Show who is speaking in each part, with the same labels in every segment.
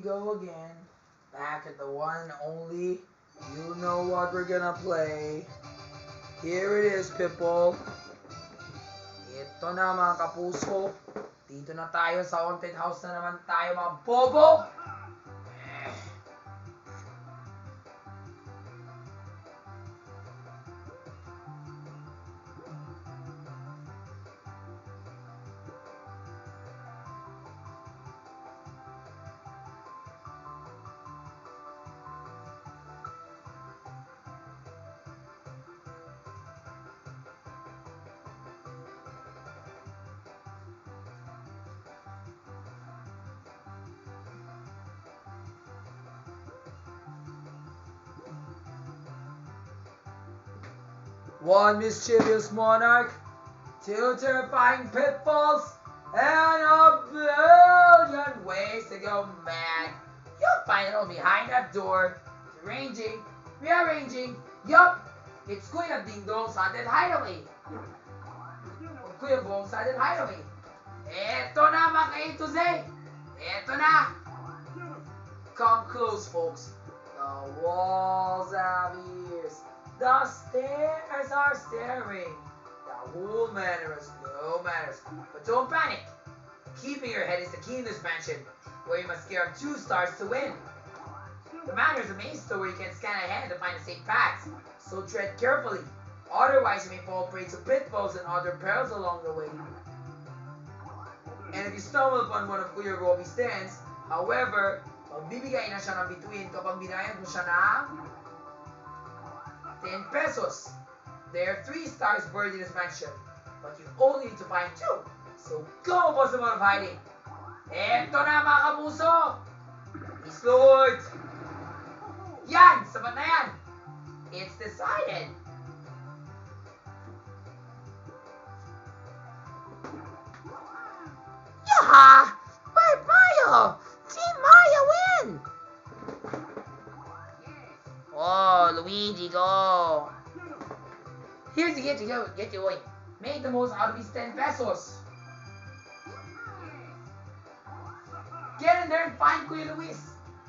Speaker 1: go again. Back at the one and only. You know what we're gonna play. Here it is, people. Ito na mga kapuso. Dito na tayo sa haunted house na naman tayo, mga bobo. One mischievous monarch, two terrifying pitfalls, and a billion ways to go mad. You'll find it all behind that door, rearranging. Yup, it's Kuya Ding Dong's haunted hideaway. Kuya Bong's haunted hideaway. Eto na mga A to Z. Eto na. Come close, folks. The walls have ears. The stairs are staring. The whole manor has no manners. But don't panic. Keeping your head is the key in this mansion, where you must scare up 2 stars to win. The manor is a maze store where you can scan ahead to find the safe paths, so tread carefully. Otherwise, you may fall prey to pitfalls and other perils along the way. And if you stumble upon one of Kuya Roby's stands, however, magbibigay na siya ng bituin kapag binayad mo siya ng 10 pesos. There are 3 stars buried in this mansion, but you only need to find 2. So go, Impossible of Hiding! Eto na mga kapuso! Peace Lord! Yan! Sabat na yan! It's decided! Yaha! Where'd Mario? Team Mario win! Oh, Luigi, go! Here's the gift to get you going. Make the most out of these 10 pesos. Get in there and find Kuya Luis.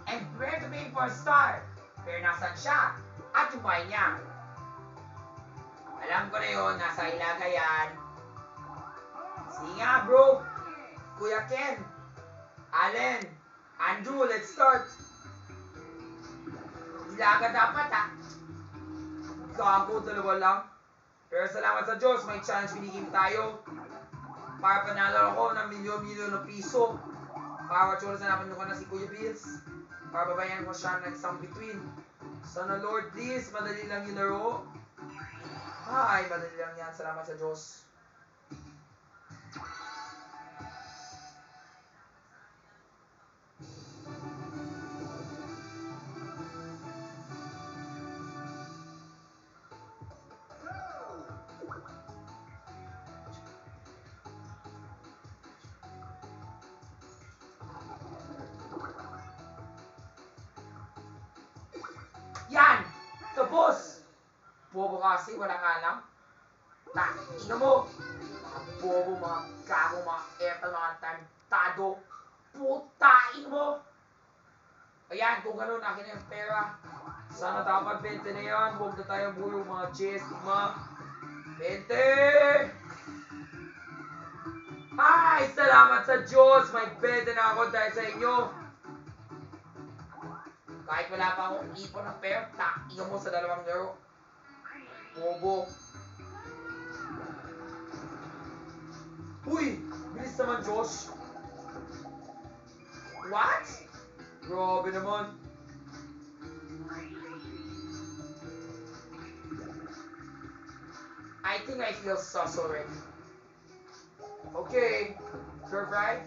Speaker 1: And prepare to pay for a star. Pero nasan siya? At yung bahay niya. Alam ko na yun, nasa Ilaga yan. Sige nga, bro. Kuya Ken, Allen, Andrew, let's start. Ilaga dapat, ha? Gago, 2 lang. Pero salamat sa Diyos, may challenge binigyan tayo. Para panalo ako ng milyon-milyon na piso. Para watchoras na napan ko na si Kuya Bills. Para babayan ko siya ng isang between. Sana Lord, please, madali lang yung laro. Ay, madali lang yan. Salamat sa Diyos. Yan! Tapos! Bobo kasi, walang alam. Ina mo! Mga bobo, mga gago, mga etal, mga tarantado. Putain mo! Ayan, kung ganun, akin na yung pera. Sana dapat 20 na yan. Huwag na tayong buyo, mga chess, mga 20! Ay! Salamat sa Diyos! May 20 na ako dahil sa inyo. Kahit wala pa akong ipon ng pera, takigan mo sa 2 laro. Bobo. Uy! Bilis naman, Josh. What? Grabe naman. I think I feel sus already. Okay. Sure, right?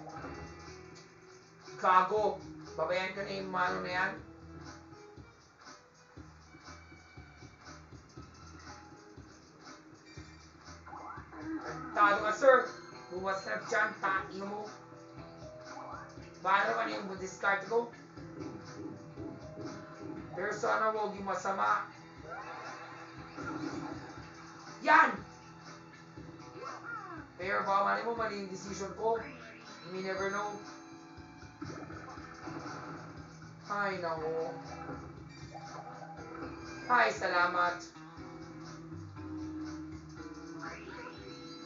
Speaker 1: Gago. Babayan ko na yung mano na yan. Talo ka, sir. Bumas ka dyan, tayo mo. Paano ka na yung discard ko? Pero sana huwag yung masama. Yan! Pero baka mali mo, mali yung decision ko. You may never know. Ay, naku. Ay, salamat.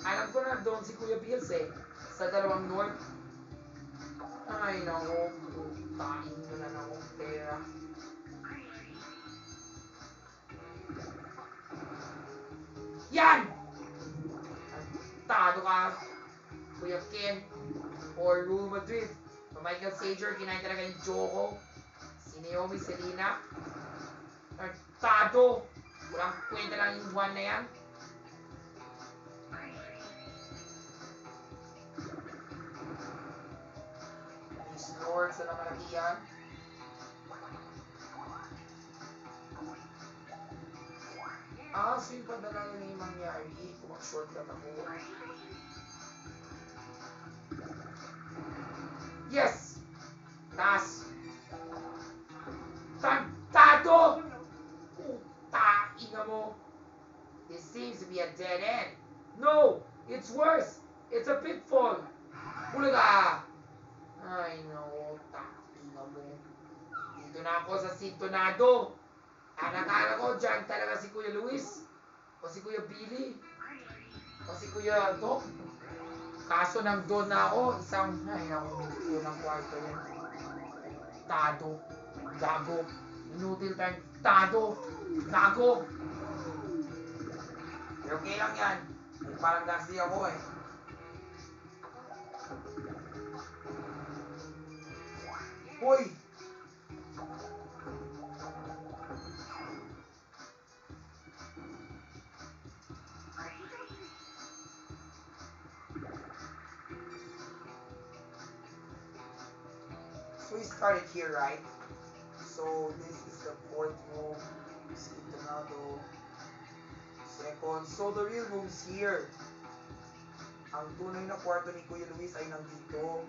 Speaker 1: Alam ko na doon si Kuya Bills eh. Sa dalawang north. Ay, naku. Tain mo na akong pera. Yan! Tado ka. Kuya Ken. Or Real Madrid. Michael Sager, kinain talaga yung Joko. Si Naomi Selena. Tado. Walang kwenta lang yung buwan na yan. These lords na nakalatihan. So yung padala na yung mangyari. Kung mag-shortcut ako. Yes! Taas! Tantado! Ina mo! This seems to be a dead end. No! It's worse! It's a pitfall! Bulaga! Ay, no. Ina mo. Dito na ako sa sintonado. Akala ko dyan talaga si Kuya Luis. O si Kuya Billy. O si Kuya Doc. Kaso nang doon na ako, isang, ay naku, minto ng kwarto yan. Tado. Gago. Inutil time. Tado. Gago. Pero okay lang yan. Ay, parang gasi ako eh. Hoy! So we started here, right? So this is the fourth room. Sintonado. Second. So the real room's here. Ang tunay na kwarto ni Kuya Luis ay nandito.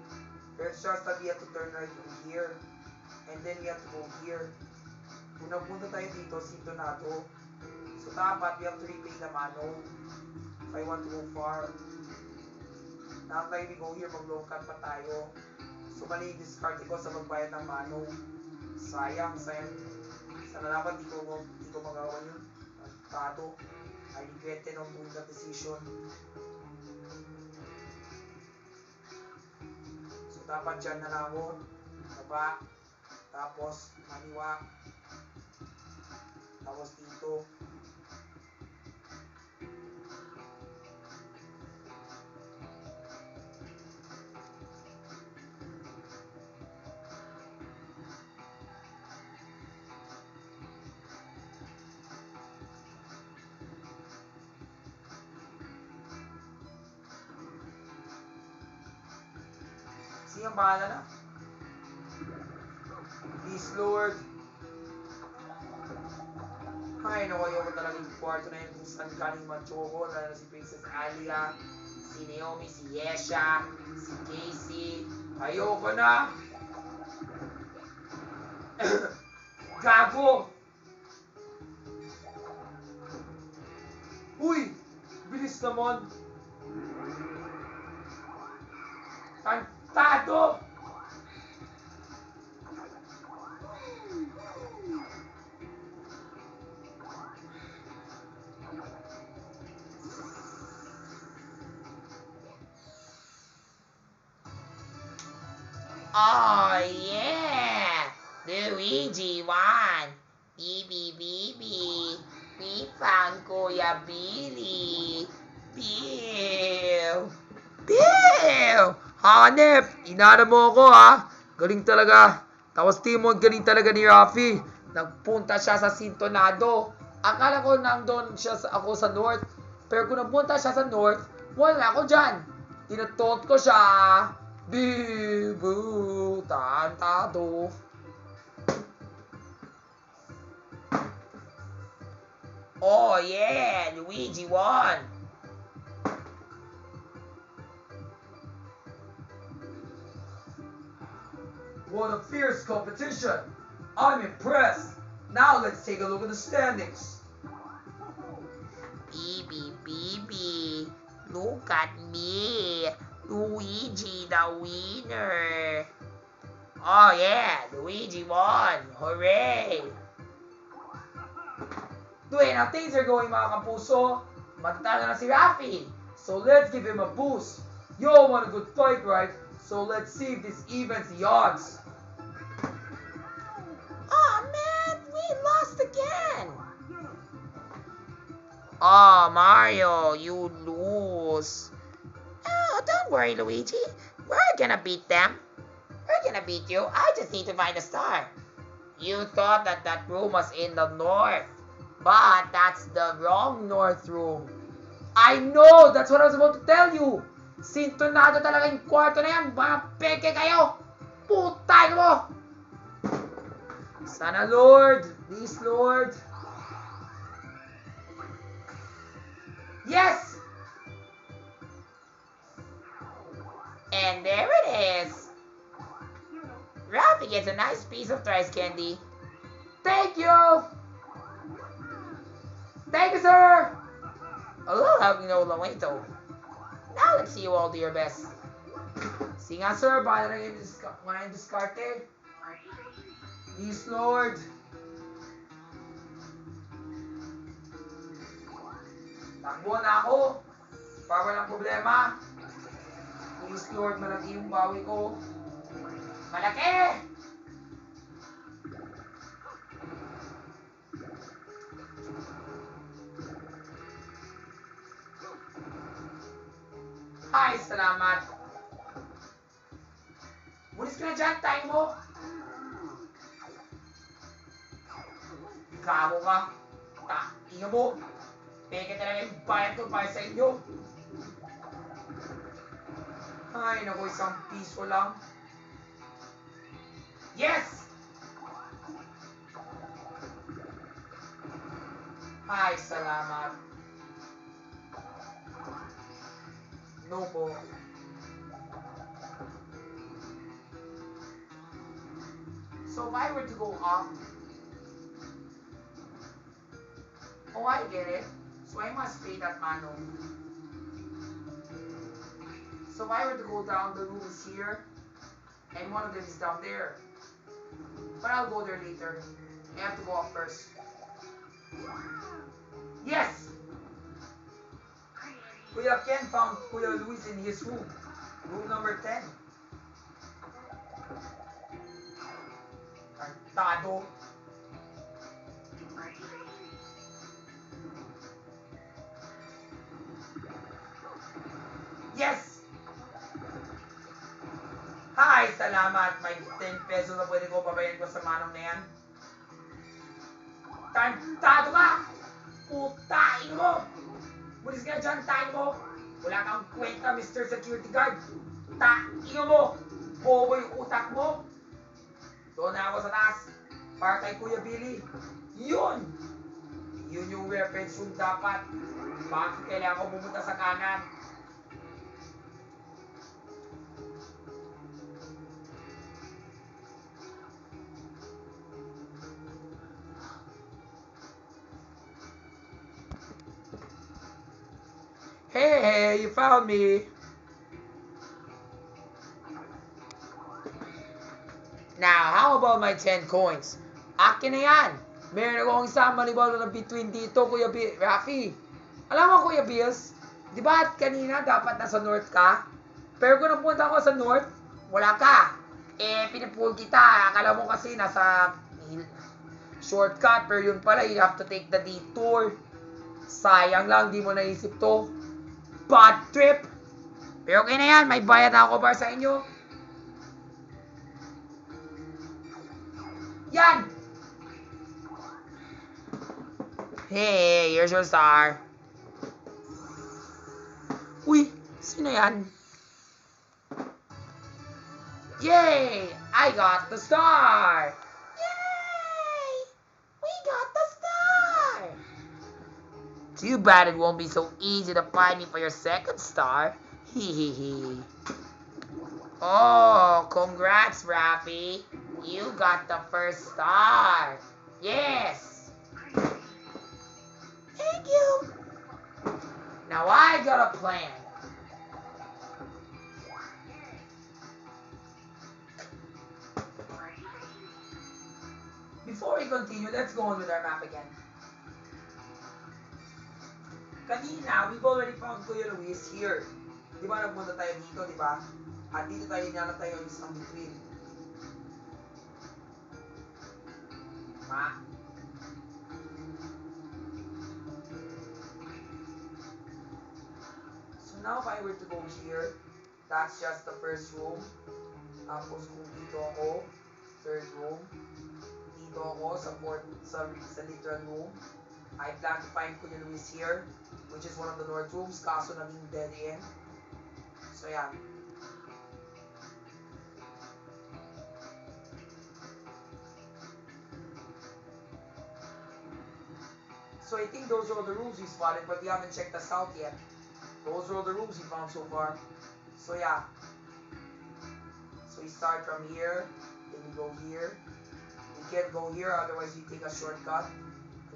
Speaker 1: Pero just that we have to turn right from here. And then we have to go here. Kung nagpunta tayo dito, sintonado. So dapat we have to repay the mano. If I want to go far. Now time we go here, mag-low cut pa tayo. So mali discard ko sa magbayad ng mano. Sayang. Sana dapat di ko magawa yun. Tado. I regretted on doing that decision. So dapat dyan na lang ako. Baba. Tapos maniwa. Tapos dito. Sino ang bahala na? Please, Lord. Ay, naku, ayoko talaga yung kwarto na yun kung saan galing Manchoco, lalo na si Princess Alia, si Naomi, si Yesha, si Casey. Ayoko na! Gago! Uy! Bilis naman! Tado! Oh yeah! Luigi won! Bibi! We found Kuya Billy! Bill! Hanep! Inana mo ako ha! Galing talaga! Tapos Timon, galing talaga ni Rafi! Nagpunta siya sa Sintonado! Akala ko nandun siya ako sa North. Pero kung nagpunta siya sa North, wala ako dyan! Tinutot ko siya! Bibu! Tantado! Oh yeah! Luigi won! What a fierce competition! I'm impressed! Now let's take a look at the standings. Bibi, look at me! Luigi the winner! Oh yeah, Luigi won! Hooray! Anyway, now things are going mga kapuso. Matatalo na si Rafi. So let's give him a boost. You all want a good fight, right? So let's see if this evens the odds. Oh man, we lost again! Oh, Mario, you lose. Oh, don't worry, Luigi. We're gonna beat them. We're gonna beat you. I just need to find a star. You thought that that room was in the north. But that's the wrong north room. I know! That's what I was about to tell you! Sintonado talaga yung kwarto na yan. Mga peke kayo! Putay mo! Sana Lord! Please Lord! Yes! And there it is! Rafi gets a nice piece of rice candy. Thank you! Thank you, sir! A little help me know the way though. Now let's see you all do your best. See nga, sir, baka na yung discarded. Please, Lord. Takbo na ako. Para walang problema. Please, Lord, malaki yung bawi ko. Malaki! Ay, salamat. Bulis ka na dyan, tayo mo. Gago ka. Tingnan mo. Peke talaga yung bayad ko para sa inyo. Ay, naku, isang piso lang. Yes! Ay, salamat. No po. So if I were to go up, oh, I get it. So I must pay that mano. So if I were to go down, the room is here, and one of them is down there. But I'll go there later. I have to go up first. Yes! Kuya Ken found Kuya Luis in his room. Room number 10. Tartado. Yes! Hi! Salamat! May 10 pesos na pwede ko pabayan ko sa manong na yan. Tartado ka! Putain mo! Bulis ka dyan, tayo mo! Wala kang kwenta, Mr. Security Guard! Tayo mo! Bobo yung utak mo! Doon na ako sa taas! Para kay Kuya Billy! Yun! Yun yung reference room dapat! Bakit kailangan ko pumunta sa kanan? Hey, you found me. Now, how about my 10 coins? Akin na yan. Meron akong isang manibalo na between dito, Kuya Rafi. Alam mo, Kuya Bills, di ba kanina dapat nasa north ka? Pero kung napunta ako sa north, wala ka. Eh, pinipull kita. Akala mo kasi nasa shortcut, pero yun pala, you have to take the detour. Sayang lang, di mo naisip to. Bad trip! Pero okay na yan, may bayad na ako para sa inyo. Yan! Hey, here's your star. Uy, sino yan? Yay! I got the star! Yay! We got the star! Too bad it won't be so easy to find me for your second star. Hehehe. Oh, congrats, Rafi. You got the first star. Yes. Thank you. Now I got a plan. before we continue, let's go on with our map again. Kanina, we've already found Kuya Luis here. Di ba nagpunta tayo dito, di ba? At dito tayo hinanap tayo yung isang between. Ma. So now if I were to go here, that's just the first room. Tapos kung dito ako, third room. Dito ako sa literal room. I plan to find Kuya Luis here, which is one of the north rooms, kaso naging dead end. So yan. So I think those are all the rooms we spotted, but we haven't checked the south yet. Those are all the rooms we found so far. So yeah. So we start from here, then we go here. We can't go here, otherwise we take a shortcut,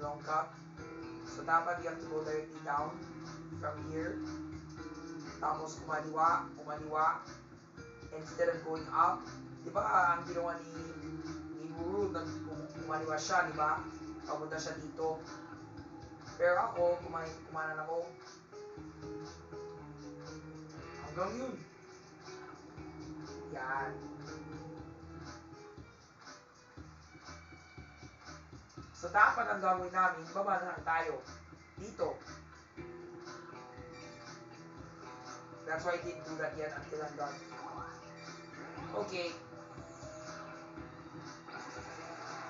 Speaker 1: long cut. So dapat we have to go directly down from here. Tapos kumaliwa. Instead of going up, di ba ang ginawa ni Guru, kumaliwa siya, di ba? Papunta siya dito. Pero ako, kumanan ako. Hanggang yun. Yan. So dapat ang gawin namin, baba na lang tayo. Dito. That's why I didn't do that yet until I'm done. Okay.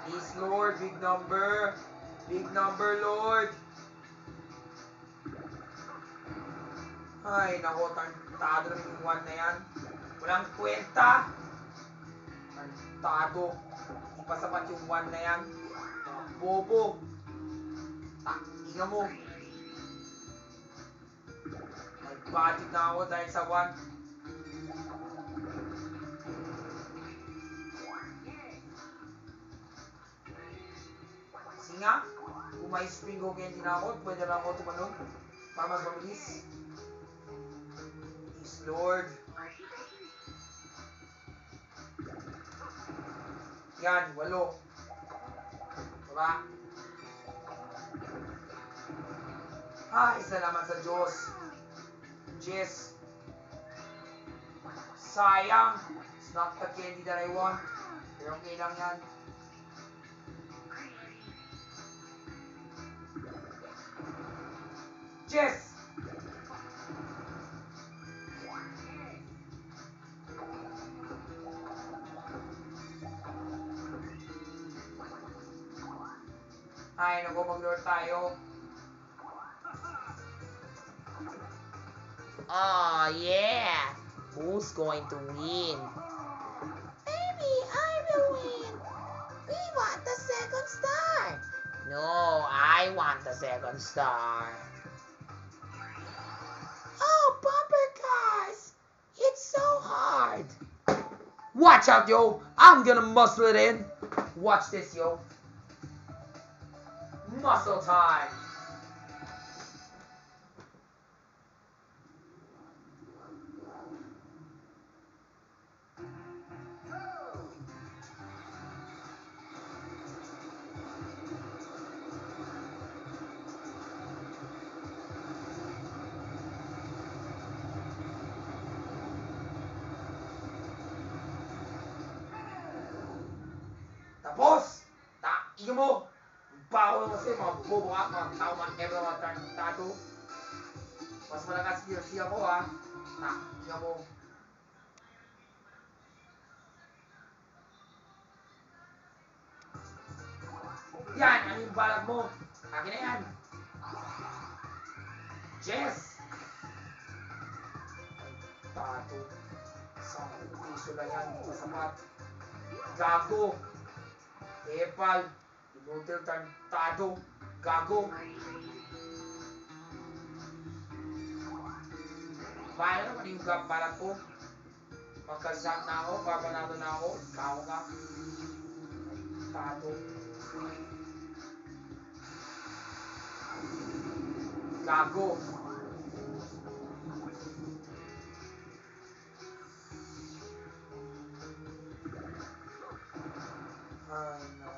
Speaker 1: Please, Lord, big number. Big number, Lord. Ay, nako, tantado naman yung 1 na yan. Walang kwenta. Tantado. Hindi pa sapat yung 1 na yan. Bobo. Tingnan mo. Nag-budget na ako dahil sa 1. Kasi nga, kung may spring go candy na ako, pwede lang ako tumalon para mas mabilis. Please, Lord. Yan, 8. Diba? Ay, salamat sa Diyos. Jess. Sayang. It's not the candy that I want. Pero okay lang yan. Jess! Ay, naku, mag-lord tayo.
Speaker 2: Oh yeah! Who's going to win?
Speaker 3: Maybe I will win. We want the second star.
Speaker 2: No, I want the second star.
Speaker 3: Oh, bumper cars. It's so hard.
Speaker 1: Watch out, yo. I'm gonna muscle it in. Watch this, yo. Muscle time. Tapos, tingnan mo, bago mo kasi mga bobo ka, mga tao, mga tarantado. Mas malakas siya ko ha. Tingnan mo. Yan, ano yung balag mo? Akin na yan. Jess! Tato. Sa piso lang yan, hindi sapat. Gago. Epal. Inutil tarantado. Gago. Paano naman yung balag ko? Magkazak na ako, papanalo na ako. Ikaw ka. Tato. Gago. Ay, no.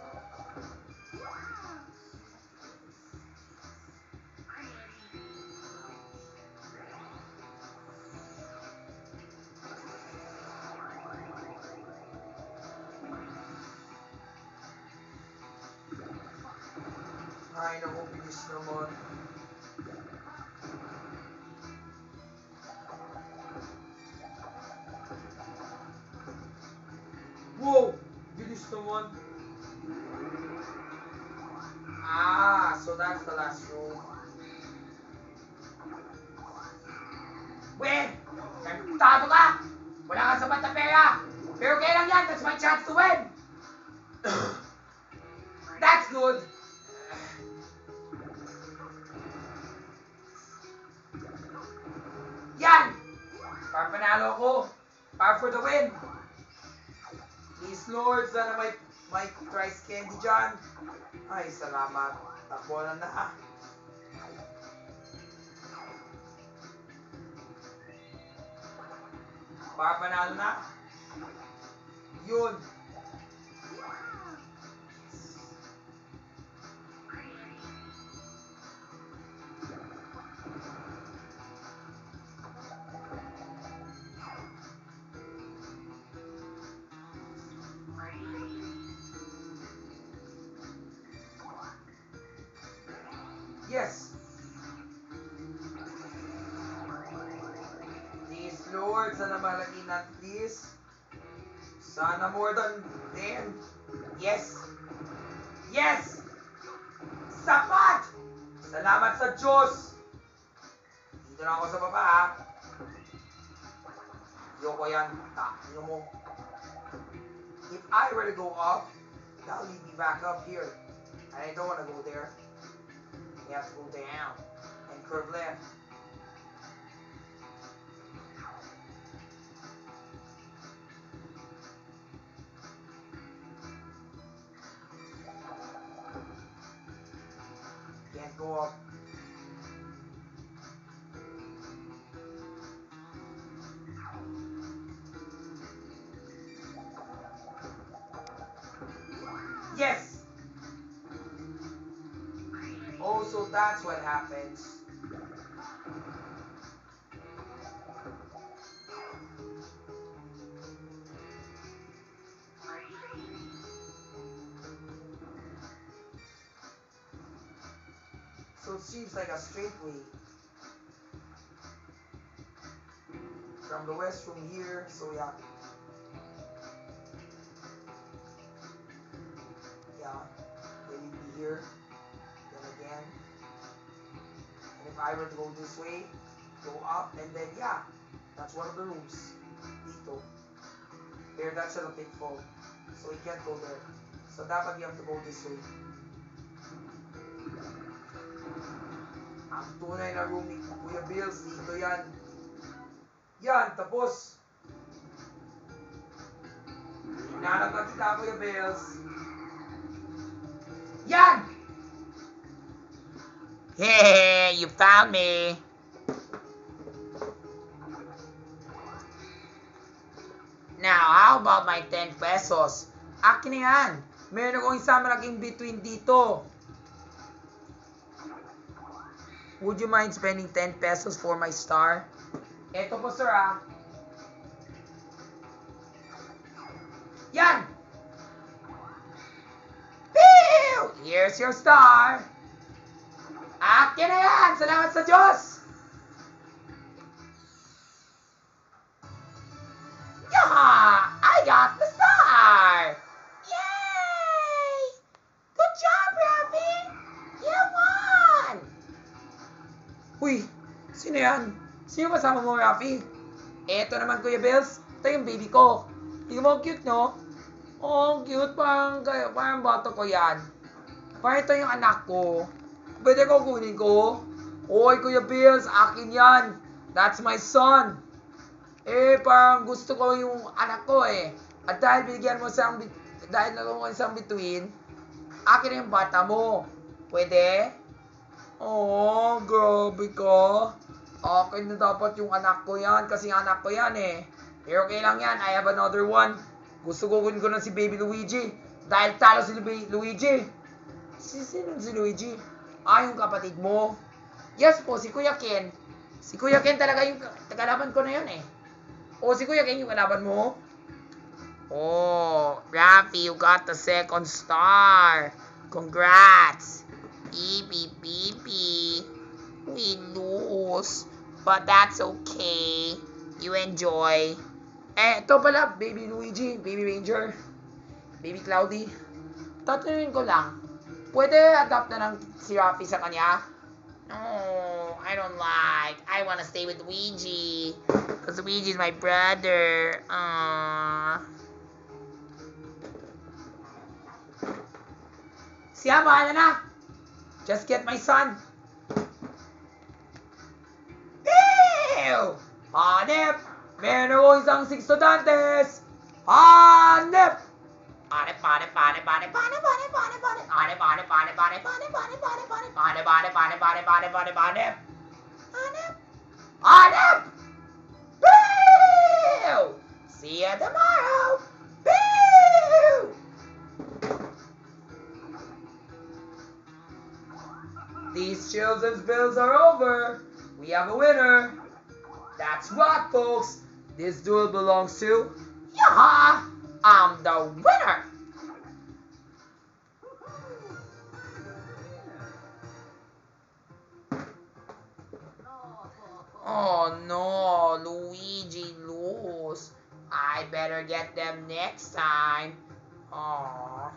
Speaker 1: Ay, naku, bilis naman. Wow! Bilis naman. Ah, so that's the last room. Win! Nagtado ka! Wala kang sapat na pera! Pero kailan yan? That's my chance to win! That's good! Yan! Para panalo ko. Para for the win. Please Lord, sana may prize candy dyan. Ay, salamat. Takbo na. Para panalo na. Yun. Yes. Please, Lord, sana malaki na please. Sana more than 10. Yes. Yes. Sapat. Salamat sa Diyos. Dito na ako sa baba, ha. Yoko yan. Tingnan mo. If I were to go up, that'll lead me back up here. And I don't want to go there. You have to go down and curve left. Can't go up. Yes! Oh, so that's what happens. So it seems like a straight way. From the west from here, so yeah. Yeah, they will be here. Then again. And if I were to go this way, go up, and then yeah, that's one of the rooms. Dito. There, that's a pitfall. So we can't go there. So dapat you have to go this way. Ang tunay na room ni Kuya Bills, dito yan. Yan, tapos. Hinanap na kita, Kuya Bills. Yan!
Speaker 2: Hey, you found me. Now, how about my 10 pesos? Akin na yan. Meron akong isang malaking between dito. Would you mind spending 10 pesos for my star?
Speaker 1: Eto po, sir, ah. Yan!
Speaker 2: Pew! Here's your star.
Speaker 1: Akin na yan! Salamat sa Diyos!
Speaker 2: Yeah! I got the star! Yay! Good job, Rafi! You won!
Speaker 1: Uy, sino yan? Sino kasama mo, Rafi? Eto naman, Kuya Bills. Ito yung baby ko. Tingnan mo, cute, no? Oh, cute. Parang bato ko yan. Parang ito yung anak ko. Pwede ko kunin ko? Oy, Kuya Bills, akin yan. That's my son. Parang gusto ko yung anak ko, eh. At dahil bigyan mo dahil nagawa mo isang between, akin na yung bata mo. Pwede? Oh, grabe ka. Akin na dapat yung anak ko yan, kasi anak ko yan, eh. Pero okay lang yan, I have another one. Gusto ko kunin ko na si Baby Luigi. Dahil talo si Luigi. Sino si Luigi? Yung kapatid mo. Yes po, si Kuya Ken. Si Kuya Ken talaga yung kalaban ko na yun, eh. O, si Kuya Ken yung kalaban mo?
Speaker 2: Oh, Rafi, you got the second star. Congrats. Beep. We lose. But that's okay. You enjoy. Ito pala, Baby Luigi, Baby Ranger, Baby Cloudy. Tatanungin ko lang, pwede adapt na ng si Rafi sa kanya? No, I don't like. I wanna stay with Luigi. Because Luigi's my brother. Siya, bahala na. Just get my son. Ew! Hanep! Meron ako isang 6 estudantes! Hanep! Hanep! Ew! See you tomorrow! Ew! These children's bills are over. We have a winner. That's right, folks. This duel belongs to Yaha. I'm the winner. Oh no, Luigi lose. I better get them next time. Aww.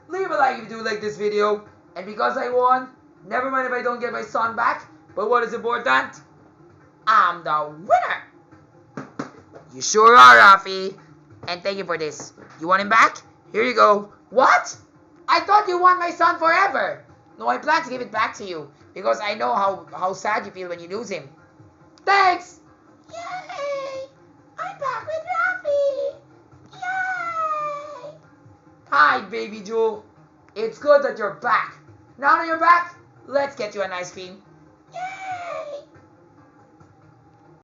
Speaker 2: Leave a like if you do like this video. And because I won, never mind if I don't get my son back. But what is important? I'm the winner. You sure are, Rafi. And thank you for this. You want him back? Here you go. What? I thought you want my son forever. No, I plan to give it back to you. Because I know how sad you feel when you lose him. Thanks.
Speaker 3: Yay! I'm back with Rafi! Yay!
Speaker 2: Hi, Baby Jewel. It's good that you're back. Now that you're back, let's get you an ice cream.